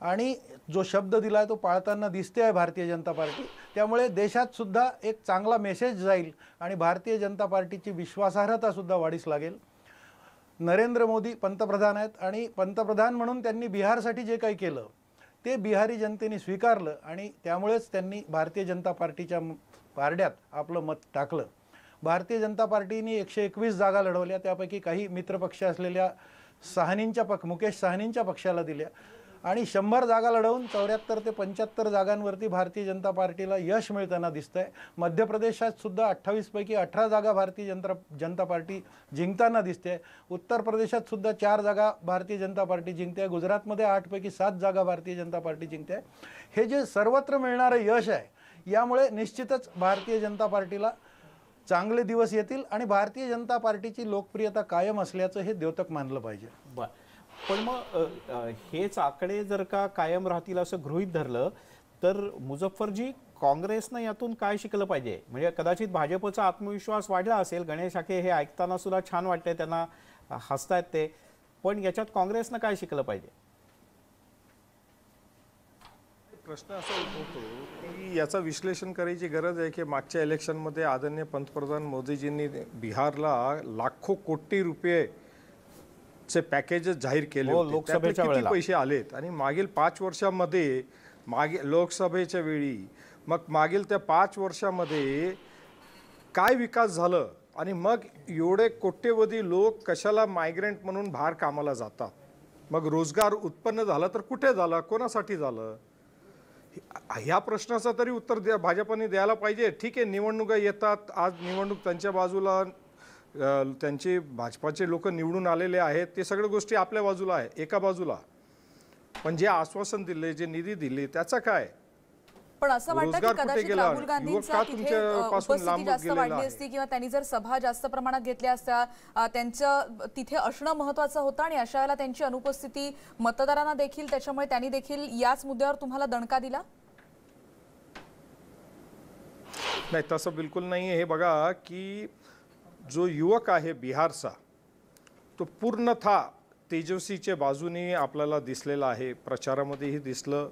आणि जो शब्द दिला आहे तो पाळताना दिसते आहे भारतीय जनता पार्टी. त्यामुळे देशात सुद्धा एक चांगला मेसेज जाईल आणि भारतीय जनता पार्टीची विश्वासार्हता सुद्धा वाढीस लागेल. नरेंद्र मोदी पंतप्रधान आहेत आणि पंतप्रधान म्हणून त्यांनी बिहारसाठी जे काही केलं ते बिहारी जनतेने स्वीकारलं आणि त्यामुळेच त्यांनी भारतीय जनता पार्टीच्या पारड्यात आपलं मत टाकलं. भारतीय जनता पार्टीने 121 जागा लढवल्या, त्यापैकी काही मित्रपक्ष असलेल्या मुकेश साहनींच्या पक्षाला दिल्या आणि 100 जागा लढवून 74 ते 75 जागांवरती भारतीय जनता पार्टीला यश मिळताना दिसतंय. मध्य प्रदेशात सुद्धा 28 पैकी 18 जागा भारतीय जनता पार्टी जिंकताना दिसते. उत्तर प्रदेशात सुद्धा 4 जागा भारतीय जनता पार्टी जिंकते. गुजरातमध्ये 8 पैकी 7 जागा भारतीय जनता पार्टी जिंकते. हे जे सर्वत्र मिळणारं यश आहे, यामुळे निश्चितच भारतीय जनता पार्टीला चांगले दिवस येतील आणि भारतीय जनता पार्टीची लोकप्रियता कायम असल्याचं हे द्योतक मानलं पाहिजे. पण मग हेच आकडे जर का कायम राहतील असं गृहीत धरलं तर मुझफ्फरजी, काँग्रेसनं यातून काय शिकलं पाहिजे? म्हणजे कदाचित भाजपचा आत्मविश्वास वाढला असेल, गणेश आखे हे ऐकताना सुद्धा छान वाटतंय, त्यांना हसतायत ते, पण याच्यात काँग्रेसनं काय शिकलं पाहिजे? प्रश्न असा उद्भवतो की याचं विश्लेषण करायची गरज आहे की मागच्या इलेक्शनमध्ये आदरणीय पंतप्रधान मोदीजींनी बिहारला लाखो कोटी रुपये पॅकेजेस जाहीर केले होते. लोकसभेच्या किती वेळेला पैसे आलेत आणि मागील 5 वर्षांमध्ये लोकसभेच्या वेळी मग मागील त्या 5 वर्षांमध्ये काय विकास झालं आणि मग एवढे कोट्यवधी लोक कशाला मायग्रेंट म्हणून बाहेर कामाला जातात? मग रोजगार उत्पन्न झाला तर कुठे झाला, कोणासाठी झालं? ह्या प्रश्नाचं तरी उत्तर भाजपने द्यायला पाहिजे. ठीक आहे, निवडणुका येतात, आज निवडणूक त्यांच्या बाजूला, त्यांचे भाजपाचे लोक निवडून आलेले आहेत, ते सगळ्या गोष्टी आपल्या बाजूला आहे, एका बाजूला. पण जे आश्वासन दिले, जे निधी दिले, त्याचा काय? पण असं वाटतं की कदाचित राहुल गांधींचा तिथे उपस्थिती जास्त वाढली असती किंवा त्यांनी जर सभा जास्त प्रमाणात घेतल्या असत्या, त्यांचं तिथे असणं महत्त्वाचं होतं आणि अशा वेळेला त्यांची अनुपस्थिती मतदारांना देखील, त्याच्यामुळे त्यांनी देखील याच मुद्द्यावर तुम्हाला दणका दिला? नाही, तसं बिलकुल नाही. हे बघा की जो युवक आहे बिहारचा, तो पूर्णतः तेजस्वीच्या बाजूने आपल्याला दिसलेला आहे. प्रचारामध्येही दिसलं,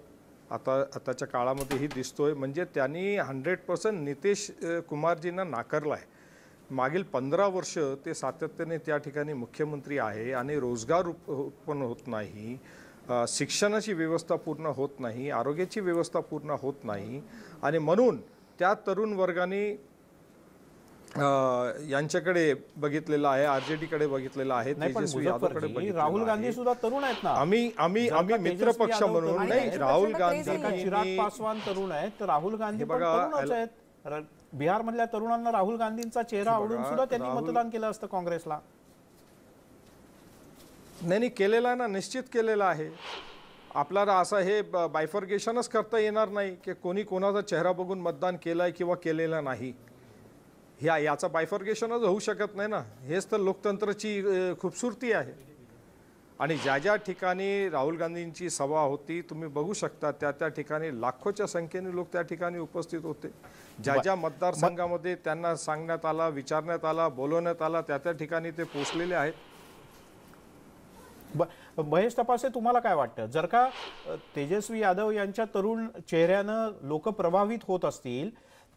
आताच्या काळामध्येही दिसतोय. म्हणजे त्यांनी 100% नितीश कुमारजींना नाकारलं आहे. मागील 15 वर्ष ते सातत्याने त्या ठिकाणी मुख्यमंत्री आहे आणि रोजगार उत्पन्न होत नाही, शिक्षणाची व्यवस्था पूर्ण होत नाही, आरोग्याची व्यवस्था पूर्ण होत नाही आणि म्हणून त्या तरुण वर्गाने यांच्याकडे बघितलेलं आहे, आरजेडीकडे बघितलेलं आहे, तेजस्वी यादवकडे बघितलेलं आहे. राहुल गांधी सुद्धा तरुण आहेत ना. आम्ही मित्र पक्ष म्हणून नाही, राहुल गांधी, चिराग पासवान तरुण आहेत, तर राहुल गांधी पण तरुणच आहेत. बिहार मधल्या तरुणांना राहुल गांधींचा चेहरा आवडून सुद्धा त्यांनी मतदान केलं असतं काँग्रेसला. नाही केलेला ना, निश्चित केलेला आहे. आपल्याला असं हे बायफर्गेशनच करता येणार नाही की कोणी कोणाचा चेहरा बघून मतदान केलंय किंवा केलेला नाही. याचा बायफर्गेशनच होऊ शकत नाही ना. हेच तर लोकतंत्राची खूबसूरती आहे. आणि ज्या ठिकाणी राहुल गांधींची सभा होती, तुम्ही बघू शकता त्या ठिकाणी लाखोच्या संख्येने लोक त्या ठिकाणी उपस्थित होते. ज्या मतदारसंघामध्ये त्यांना सांगण्यात आला, विचारण्यात आला, बोलवण्यात आला, त्या ठिकाणी ते पोहोचलेले आहेत. महेश तपासे, तुम्हाला काय वाटतं, जर का तेजस्वी यादव यांच्या तरुण चेहऱ्यानं लोक प्रभावित होत असतील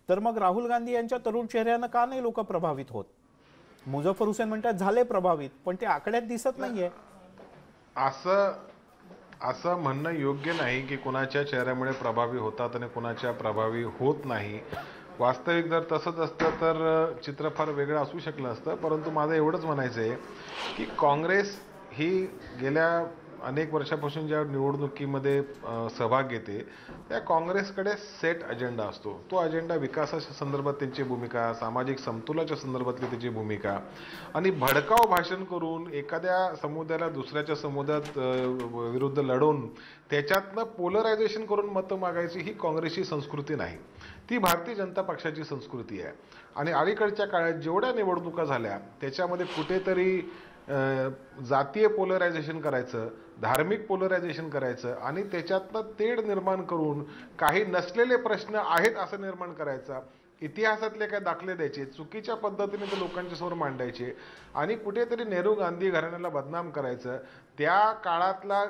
तर मग राहुल गांधी यांच्या तरुण चेहऱ्यानं का नाही लोक प्रभावित होत? मुझफ्फर हुसेन म्हणतात झाले प्रभावित, पण ते आकड्यात दिसत नाहीये. असं म्हणणं योग्य नाही की कुणाच्या चेहऱ्यामुळे प्रभावी होतात आणि कुणाच्या प्रभावी होत नाही. वास्तविक जर तसंच असतं तर चित्र फार वेगळं असू शकलं असतं. परंतु माझं एवढंच म्हणायचं आहे की काँग्रेस ही गेल्या अनेक वर्षापासून ज्या निवडणुकीमध्ये सहभाग घेते, त्या काँग्रेसकडे सेट अजेंडा असतो. तो अजेंडा विकासाच्या संदर्भात त्यांची भूमिका, सामाजिक समतोलाच्या संदर्भातली त्याची भूमिका आणि भडकाऊ भाषण करून एखाद्या समुदायाला दुसऱ्याच्या समुदायात विरुद्ध लढवून त्याच्यातनं पोलरायझेशन करून मतं मागायची ही काँग्रेसची संस्कृती नाही. ती भारतीय जनता पक्षाची संस्कृती आहे. आणि अलीकडच्या काळात जेवढ्या निवडणुका झाल्या त्याच्यामध्ये कुठेतरी जातीय पोलरायझेशन करायचं, धार्मिक पोलरायझेशन करायचं आणि त्याच्यातनं तेढ निर्माण करून काही नसलेले प्रश्न आहेत असं निर्माण करायचा, इतिहासातले काय दाखले द्यायचे, चुकीच्या पद्धतीने ते लोकांच्या समोर मांडायचे आणि कुठेतरी नेहरू गांधी घराण्याला बदनाम करायचं. त्या काळातला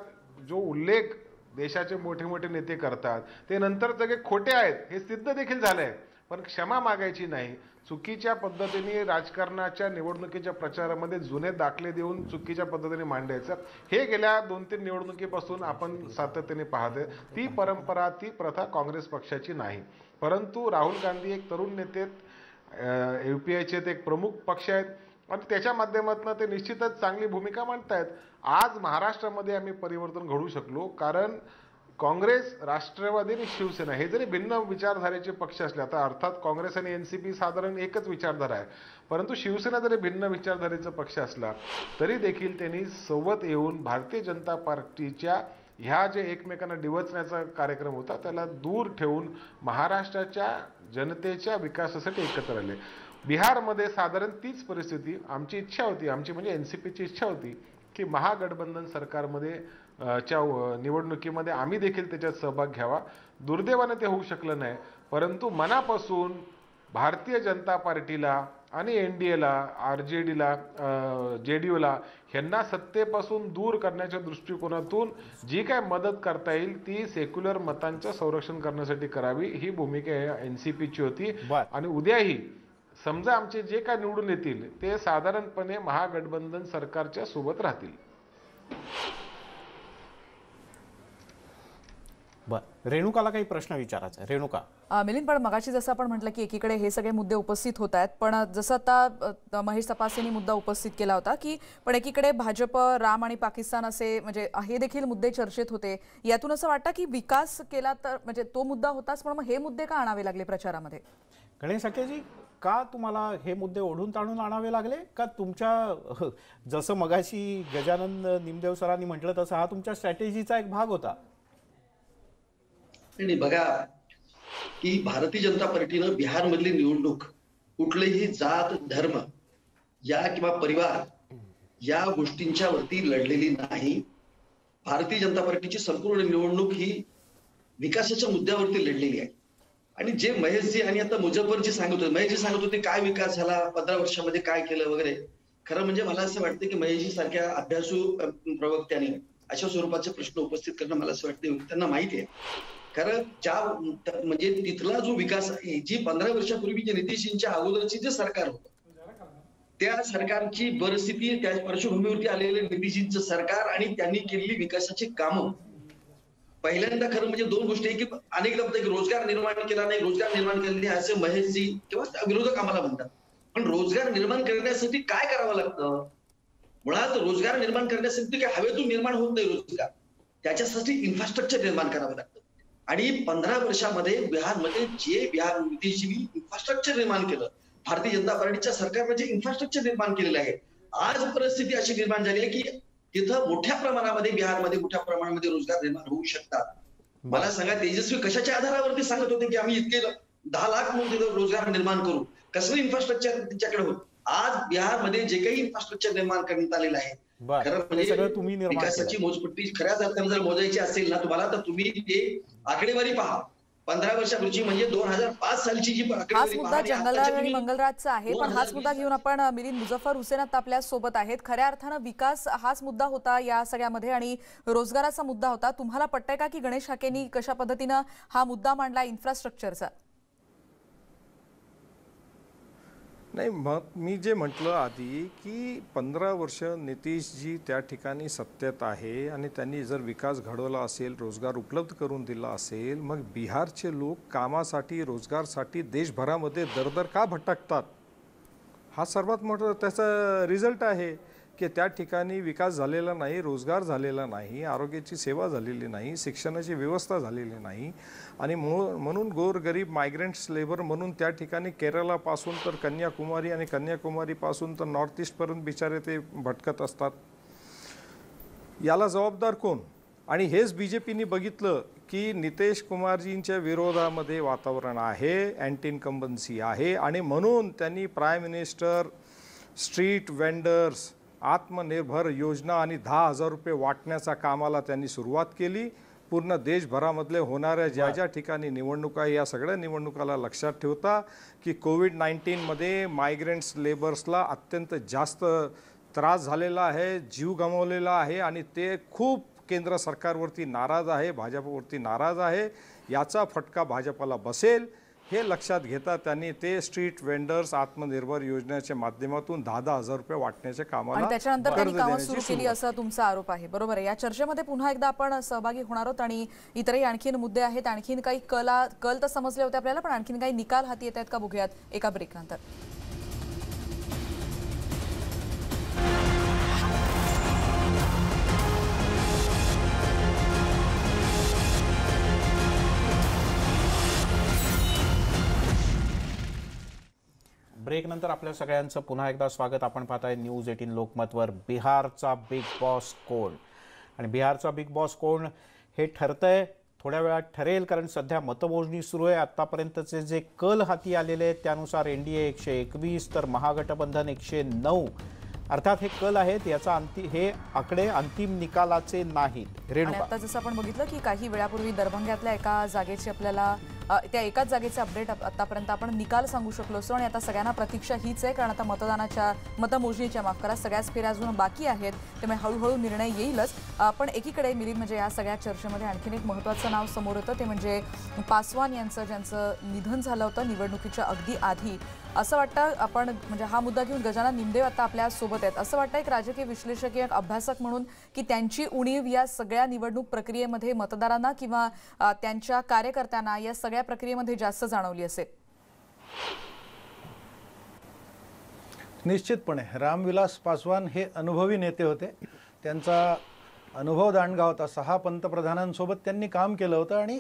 जो उल्लेख देशाचे मोठे मोठे नेते करतात ते नंतर सगळे खोटे आहेत हे सिद्ध देखील झालंय. पण क्षमा मागायची नाही. चुकीच्या पद्धतीने राजकारणाच्या निवडणुकीच्या प्रचारामध्ये जुने दाखले देऊन चुकीच्या पद्धतीने मांडायचं हे गेल्या 2-3 निवडणुकीपासून आपण सातत्याने पाहतोय. ती परंपरा, ती प्रथा काँग्रेस पक्षाची नाही. परंतु राहुल गांधी एक तरुण नेते UPIचे ते एक प्रमुख पक्ष आहेत आणि त्याच्या माध्यमातून ते निश्चितच चांगली भूमिका मांडतायत. आज महाराष्ट्रामध्ये आम्ही परिवर्तन घडवू शकलो कारण काँग्रेस, राष्ट्रवादी आणि शिवसेना हे जरी भिन्न विचारधारेचे पक्ष असले, आता अर्थात काँग्रेस आणि NCP साधारण एकच विचारधारा आहे, परंतु शिवसेना जरी भिन्न विचारधारेचा पक्ष असला तरी देखील त्यांनी सोबत येऊन भारतीय जनता पार्टीच्या ह्या जे एकमेकांना डिवचण्याचा कार्यक्रम होता त्याला दूर ठेवून महाराष्ट्राच्या जनतेच्या विकासासाठी एकत्र आले. बिहारमध्ये साधारण तीच परिस्थिती. आमची इच्छा होती, आमची म्हणजे NCPची इच्छा होती की महागठबंधन सरकारमध्ये निवडणुकीमध्ये आम्ही देखील त्याच्यात सहभाग घ्यावा. दुर्दैवाने ते होऊ शकलं नाही, परंतु मनापासून भारतीय जनता पार्टीला आणि NDAला, RJDला, JDUला ह्यांना सत्तेपासून दूर करण्याच्या दृष्टिकोनातून जी काय मदत करता येईल ती सेक्युलर मतांचं संरक्षण करण्यासाठी करावी ही भूमिका NCPची होती. आणि उद्याही समजा आमचे जे काय निवडून येतील ते साधारणपणे महागठबंधन सरकारच्या सोबत राहतील. रेणुकाला काही प्रश्न विचारायचा. रेणुका. मिलिंद, पण मगाशी जसं आपण म्हटलं की एकीकडे हे सगळे मुद्दे उपस्थित होत आहेत, पण जसं आता महेश तपासेंनी मुद्दा उपस्थित केला होता की पण एकीकडे भाजप, राम आणि पाकिस्तान असे म्हणजे हे देखील मुद्दे चर्चेत होते. यातून असं वाटतं की विकास केला तर म्हणजे तो मुद्दा होताच, पण मग हे मुद्दे का आणावे लागले प्रचारामध्ये? गणेश साकेजी, का तुम्हाला हे मुद्दे ओढून ताणून आणावे लागले? का तुमच्या जसं मगाशी गजानन निमदेव सरांनी म्हटलं तसं हा तुमच्या स्ट्रॅटेजीचा एक भाग होता? आणि बघा की भारतीय जनता पार्टीनं बिहारमधली निवडणूक कुठलेही जात, धर्म या किंवा परिवार या गोष्टींच्या वरती लढलेली नाही. भारतीय जनता पार्टीची संपूर्ण निवडणूक ही विकासाच्या मुद्द्यावरती लढलेली आहे. आणि जे महेशजी आणि आता मुझफ्फरजी सांगत होते, महेशजी सांगत होते काय विकास झाला 15 वर्षामध्ये, काय केलं वगैरे. खरं म्हणजे मला असं वाटतं की महेशजी सारख्या अभ्यासू प्रवक्त्याने अशा स्वरूपाचे प्रश्न उपस्थित करणं मला असं वाटतं त्यांना माहिती आहे. कारण म्हणजे तिथला जो विकास आहे, जी 15 वर्षापूर्वी जे नितीशजींच्या अगोदरची जे सरकार होतं त्या सरकारची परिस्थिती, त्या पार्श्वभूमीवरती आलेले नितीशजींचं सरकार आणि त्यांनी केलेली विकासाची कामं, पहिल्यांदा खरं म्हणजे दोन गोष्टी आहे की अनेकदा म्हणतात की रोजगार निर्माण केला नाही, रोजगार निर्माण केले नाही असे महेशजी किंवा विरोधक आम्हाला म्हणतात. पण रोजगार निर्माण करण्यासाठी काय करावं लागतं? मुळात रोजगार निर्माण करण्यासाठी काय हवेतून निर्माण होत नाही रोजगार, त्याच्यासाठी इन्फ्रास्ट्रक्चर निर्माण करावं लागतं. आणि 15 वर्षामध्ये बिहारमध्ये जे नितीशजींनी इन्फ्रास्ट्रक्चर निर्माण केलं, भारतीय जनता पार्टीच्या सरकारने जे इन्फ्रास्ट्रक्चर निर्माण केलेलं आहे, आज परिस्थिती अशी निर्माण झाली आहे की तिथं मोठ्या प्रमाणामध्ये बिहारमध्ये मोठ्या प्रमाणामध्ये रोजगार निर्माण होऊ शकतात. मला सांगा, तेजस्वी कशाच्या आधारावरती सांगत होते की आम्ही इतके 10 लाख म्हणून तिथं रोजगार निर्माण करू? कसलं इन्फ्रास्ट्रक्चर त्यांच्याकडे होत? आज बिहारमध्ये जे काही इन्फ्रास्ट्रक्चर निर्माण करण्यात आलेलं आहे, खरं म्हणजे विकासाची मोजपट्टी खऱ्या अर्थाने जर मोजायची असेल ना तुम्हाला, तर तुम्ही ते आकडेवारी पहा. 15 वर्षापूर्वी म्हणजे 2005 सालची जी हाच मुद्दा जंगलराज आणि मंगलराजचा आहे. पण हाच मुद्दा घेऊन आपण मिलिंद मुझफ्फर हुसेन आता आपल्या सोबत आहेत. खऱ्या अर्थानं विकास हाच मुद्दा होता या सगळ्यामध्ये आणि रोजगाराचा मुद्दा होता. तुम्हाला पटतंय का की गणेश हाकेंनी कशा पद्धतीनं हा मुद्दा मांडला इन्फ्रास्ट्रक्चरचा? नाही, मग मी जे म्हटलं आधी की 15 वर्ष नितीशजी त्या ठिकाणी सत्तेत आहे आणि त्यांनी जर विकास घडवला असेल, रोजगार उपलब्ध करून दिला असेल, मग बिहारचे लोक कामासाठी, रोजगारसाठी देशभरामध्ये दरदर का भटकतात? हा सर्वात मोठा त्याचा रिझल्ट आहे की त्या ठिकाणी विकास झालेला नाही, रोजगार झालेला नाही, आरोग्याची सेवा झालेली नाही, शिक्षणाची व्यवस्था झालेली नाही. आणि म्हणून गोरगरीब मायग्रंट्स लेबर म्हणून त्या ठिकाणी केरळापासून तर कन्याकुमारी आणि कन्याकुमारीपासून तर नॉर्थ ईस्टपर्यंत बिचारे ते भटकत असतात. याला जबाबदार कोण? आणि हेच BJPनी बघितलं की नितीश कुमारजींच्या विरोधामध्ये वातावरण आहे, अँटी इन्कम्बन्सी आहे आणि म्हणून त्यांनी प्राईम मिनिस्टर, स्ट्रीट वेंडर्स, आत्मनिर्भर योजना आणि 10,000 रुपये वाटण्याच्या कामाला त्यांनी सुरुवात केली. पूर्ण देशभरामधले होणाऱ्या ज्या ठिकाणी निवडणुका या सगळ्या निवडणुकाला लक्षात ठेवता की कोविड-19मध्ये मायग्रंट्स लेबर्सला अत्यंत जास्त त्रास झालेला आहे, जीव गमावलेला आहे आणि ते खूप केंद्र सरकारवरती नाराज आहे, भाजपवरती नाराज आहे. याचा फटका भाजपला बसेल. हे लक्षात घेता त्यांनी ते स्ट्रीट वेंडर्स आत्मनिर्भर योजनेच्या माध्यमातून 10,000 रुपये वाटण्याच्या कामाला आणि त्याच्यानंतर त्यांनी कामं देण्याची सुरू केली सुरुवात. असा तुमचा आरोप आहे. बरोबर आहे. या चर्चेमध्ये पुन्हा एकदा आपण सहभागी होणार आहोत आणि इतरही आणखीन मुद्दे आहेत. आणखीन काही कल तर समजले होते आपल्याला, पण आणखीन काही निकाल हाती येत आहेत का बघूयात एका ब्रेक नंतर. ब्रेक नंतर आपल्या सगळ्यांचं पुन्हा एकदा स्वागत. आपण पाहताय न्यूज 18 लोकमतवर. बिहारचा बिग बॉस कोण आणि बिहारचा बिग बॉस कोण हे ठरतंय, थोड्या वेळात ठरेल, कारण सध्या मतमोजणी सुरू आहे. आतापर्यंतचे जे कल हाती आलेले आहेत त्यानुसार एनडीए 121 तर महागठबंधन 109. अर्थात हे कल आहेत, याचा हे आकडे अंतिम निकालाचे नाहीत. आणि आता जसं आपण बघितलं की काही वेळापूर्वी दरभंग्यातल्या एका जागेची आपल्याला त्या एकाच जागेचे अपडेट आतापर्यंत आपण निकाल सांगू शकलो असतो आणि आता सगळ्यांना प्रतीक्षा हीच आहे, कारण आता मतमोजणीच्या माफ करा सगळ्याच फेऱ्या अजून बाकी आहेत, त्यामुळे हळूहळू निर्णय येईलच. पण एकीकडे मिलिंद, म्हणजे या सगळ्या चर्चेमध्ये आणखीन एक महत्त्वाचं नाव समोर येतं, ते म्हणजे पासवान यांचं, ज्यांचं निधन झालं होतं निवडणुकीच्या अगदी आधी. असं वाटतं आपण म्हणजे हा मुद्दा घेऊन गजानन निमदेव आता आपल्या सोबत आहेत. असं वाटतं एक राजकीय विश्लेषक, एक अभ्यासक म्हणून की त्यांची उणीव या सगळ्या निवडणूक प्रक्रियेमध्ये मतदारांना किंवा त्यांच्या कार्यकर्त्यांना या सगळ्या प्रक्रियेमध्ये जास्त जाणवली असेल. निश्चितपणे रामविलास पासवान हे अनुभवी नेते होते. त्यांचा अनुभव दांडगा होता. 6 पंतप्रधानांसोबत त्यांनी काम केलं होतं आणि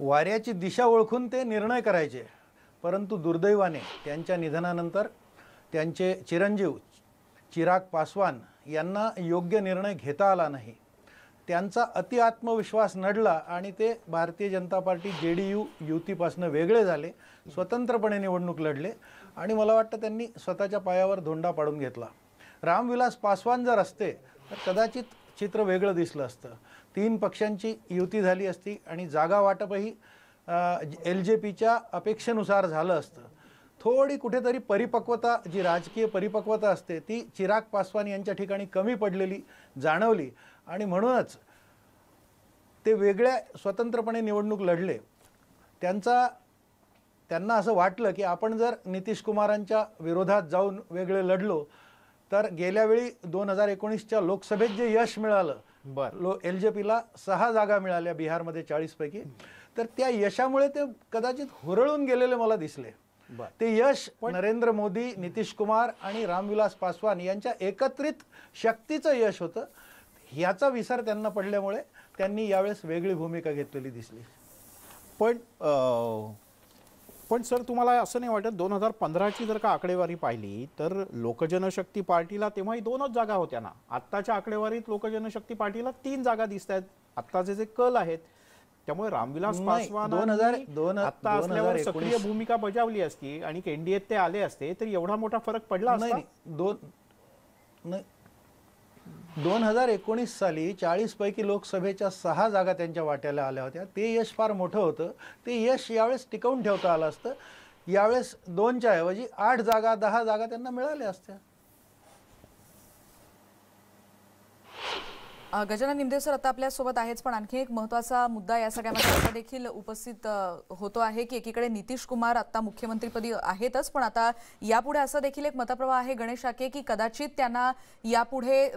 वाऱ्याची दिशा ओळखून ते निर्णय करायचे. परंतु दुर्दैवाने त्यांच्या निधनानंतर त्यांचे चिरंजीव चिराग पासवान यांना योग्य निर्णय घेता आला नाही. त्यांचा अति आत्मविश्वास नडला आणि ते भारतीय जनता पार्टी JDU युतीपासून वेगळे झाले, स्वतंत्रपणे निवडणूक लढले आणि मला वाटतं त्यांनी स्वतःच्या पायावर धोंडा पाडून घेतला. रामविलास पासवान जर असते तर कदाचित चित्र वेगळं दिसलं असतं. 3 पक्षांची युती झाली असती आणि जागा वाटपही LJPच्या अपेक्षेनुसार झालं असतं. थोडी कुठेतरी परिपक्वता, जी राजकीय परिपक्वता असते, ती चिराग पासवान यांच्या ठिकाणी कमी पडलेली जाणवली आणि म्हणूनच ते वेगळ्या स्वतंत्रपणे निवडणूक लढले. त्यांना असं वाटलं की आपण जर नितीश कुमारांच्या विरोधात जाऊन वेगळे लढलो तर गेल्या वेळी 2019च्या लोकसभेत जे यश मिळालं, LJPला 6 जागा मिळाल्या बिहारमध्ये 40 पैकी, तर त्या यशामुळे ते कदाचित हुरळून गेलेले मला दिसले. ते यश नरेंद्र मोदी, नितीश कुमार आणि रामविलास पासवान यांच्या एकत्रित शक्तीचं यश होतं. ह्याचा विसर त्यांना पडल्यामुळे त्यांनी यावेळेस वेगळी भूमिका घेतलेली दिसली. पण सर, तुम्हाला असं नाही वाटत 2015ची जर का आकडेवारी पाहिली तर लोकजनशक्ती पार्टीला तेव्हाही 2च जागा होत्या ना? आत्ताच्या आकडेवारीत लोकजनशक्ती पार्टीला 3 जागा दिसत आहेत आत्ताचे जे कल आहेत. त्यामुळे रामविलास पासवान आता असल्यावर सक्रिय भूमिका बजावली असती आणि एनडीएत ते आले असते तर एवढा मोठा फरक पडला असता. 2019 साली 40 पैकी लोकसभेच्या 6 जागा त्यांच्या वाट्याला आल्या होत्या. ते यश फार मोठं होतं. ते यश यावेळेस टिकवून ठेवता आलं असतं. यावेळेस 2च्या ऐवजी 8 जागा 10 जागा त्यांना मिळाल्या असत्या. गजानन निमदेव सर आता आपल्या सोबत आहेच, पण आणखी एक महत्त्वाचा मुद्दा या सगळ्यामध्ये आता देखील उपस्थित होतो आहे की एकीकडे नितीश कुमार आता मुख्यमंत्रीपदी आहेतच, पण आता यापुढे असं देखील एक मतप्रवाह आहे गणेश आके की कदाचित त्यांना यापुढे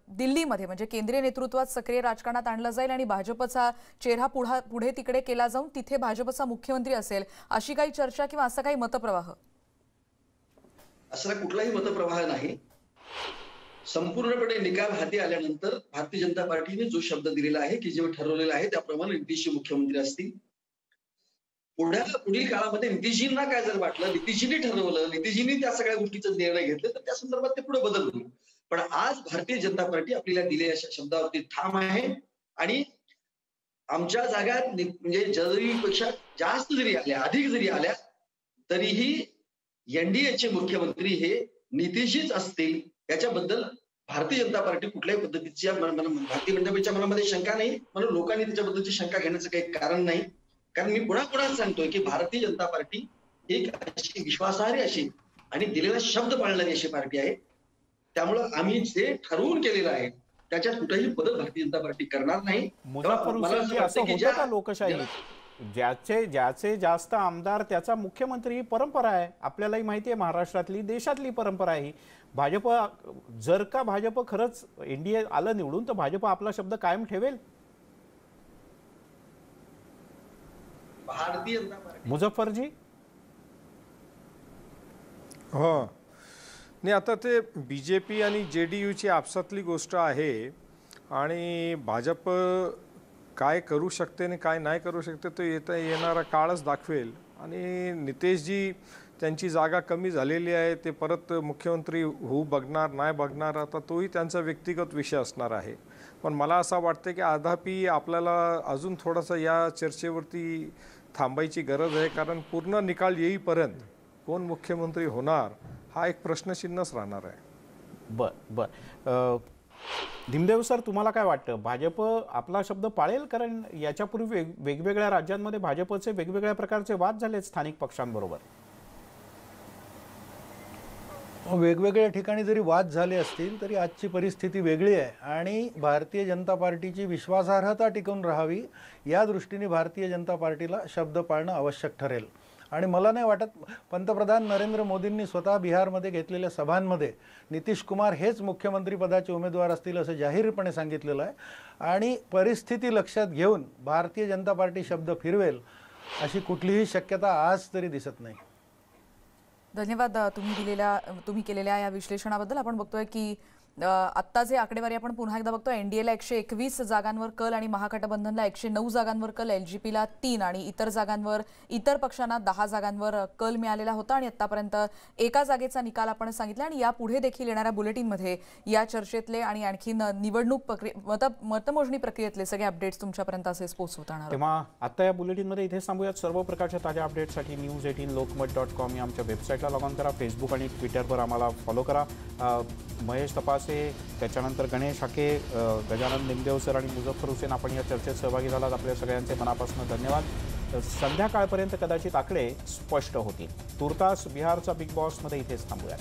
दिल्लीमध्ये म्हणजे केंद्रीय नेतृत्वात सक्रिय राजकारणात आणलं जाईल आणि भाजपचा चेहरा पुढे तिकडे केला जाऊन तिथे भाजपचा मुख्यमंत्री असेल, अशी काही चर्चा किंवा असा काही मतप्रवाह? असा कुठलाही मतप्रवाह नाही. संपूर्णपणे निकाल हाती आल्यानंतर भारतीय जनता पार्टीने जो शब्द दिलेला आहे की जे ठरवलेलं आहे त्याप्रमाणे नितीशजी मुख्यमंत्री असतील. पुढील काळामध्ये नितीशजींना काय जर वाटलं, नितीशजींनी ठरवलं, नितीशजींनी त्या सगळ्या गोष्टीचा निर्णय घेतले तर त्या संदर्भात ते पुढे बदल होईल. पण आज भारतीय जनता पार्टी आपल्याला दिलेल्या शब्दावरती ठाम आहे आणि आमच्या जागा म्हणजे जरुरीपेक्षा जास्त जरी आल्या, अधिक जरी आल्या, तरीही एनडीएचे मुख्यमंत्री हे नितीशजीच असतील याच्याबद्दल भारतीय जनता पार्टी कुठल्याही पद्धतीच्या भारतीय जनता पार्टीच्या मनामध्ये शंका नाही, म्हणून लोकांनी त्याच्याबद्दलची शंका घेण्याचं काही कारण नाही. कारण मी पुन्हा सांगतोय की भारतीय जनता पार्टी एक अशी विश्वासार्ह अशी आणि दिलेला शब्द पाळणारी अशी पार्टी आहे. त्यामुळं आम्ही जे ठरवून केलेलं आहे त्याच्यात कुठेही बदल भारतीय जनता पार्टी करणार नाही. मुझफ्फरपुरात असं होतं का लोकशाही ज्याचे ज्याचे जास्त आमदार त्याचा मुख्यमंत्री, ही परंपरा आहे. आपल्यालाही माहिती आहे, महाराष्ट्रातली देशातली परंपरा आहे ही. भाजप, जर का भाजप खरंच एनडीए आलं निवडून, तर भाजप आपला शब्द कायम ठेवेल. भारतीय जनता पार्टी मुझफ्फरजी. हो नाही, आता ते BJP आणि JDUची आपसातली गोष्ट आहे आणि भाजप काय करू शकते आणि काय नाही करू शकते तो येणारा काळच दाखवेल. आणि नितेशजी त्यांची जागा कमी झालेली आहे, ते परत मुख्यमंत्री होऊ बघणार नाही बघणार, आता तोही त्यांचा व्यक्तिगत विषय असणार आहे. पण मला असं वाटतं की आधापी आपल्याला अजून थोडासा या चर्चेवरती थांबायची गरज आहे, कारण पूर्ण निकाल येईपर्यंत कोण मुख्यमंत्री होणार हा एक प्रश्नचिन्हच राहणार आहे. बर धिमदेव सर, तुम्हाला काय वाटतं, भाजप आपला शब्द पाळेल? कारण याच्यापूर्वी वेगवेगळ्या राज्यांमध्ये भाजपचे वेगवेगळ्या प्रकारचे वाद झाले स्थानिक पक्षांबरोबर. वेगवेगळ्या ठिकाणी जरी वाद झाले असतील तरी आजची परिस्थिती वेगळी आहे आणि भारतीय जनता पार्टीची विश्वासार्हता टिकून राहावी या दृष्टीने भारतीय जनता पार्टीला शब्द पाळणं आवश्यक ठरेल. आणि मला नाही वाटत पंतप्रधान नरेंद्र मोदींनी स्वतः बिहारमध्ये घेतलेल्या सभांमध्ये नितीश कुमार हेच मुख्यमंत्रीपदाचे उमेदवार असतील असं जाहीरपणे सांगितलेलं आहे. आणि परिस्थिती लक्षात घेऊन भारतीय जनता पार्टी शब्द फिरवेल अशी कुठलीही शक्यता आज तरी दिसत नाही. धन्यवाद तुम्ही केलेल्या या विश्लेषणाबद्दल. आपण बघतोय की आत्ता जे आकडेवारी आपण पुन्हा एकदा बघतोय, एनडीएला 121 जागांवर कल आणि महागठबंधनला 109 जागांवर कल, एलजेपीला 3 आणि इतर पक्षांना 10 जागांवर कल मिळालेला होता. आणि आतापर्यंत एका जागेचा निकाल आपण सांगितला आणि यापुढे देखील येणाऱ्या बुलेटिनमध्ये या चर्चेतले आणि आणखीन निवडणूक मतमोजणी प्रक्रियेतले सगळे अपडेट्स तुमच्यापर्यंत असेच पोहोचवणार. तेव्हा आता या बुलेटिनमध्ये इथे थांबूयात. सर्व प्रकारच्या ताज्या अपडेट्ससाठी news18lokmat.com या आमच्या वेबसाईटला लॉग ऑन करा. फेसबुक आणि ट्विटरवर आम्हाला फॉलो करा. महेश तपासे, त्याच्यानंतर गणेश हाके, गजानन निमदेव सर आणि मुझफ्फर हुसेन, आपण या चर्चेत सहभागी झालात. आपल्या सगळ्यांचे मनापासून धन्यवाद. संध्याकाळपर्यंत कदाचित आकडे स्पष्ट होतील. तुर्तास बिहारचा बिग बॉसमध्ये इथेच थांबूया.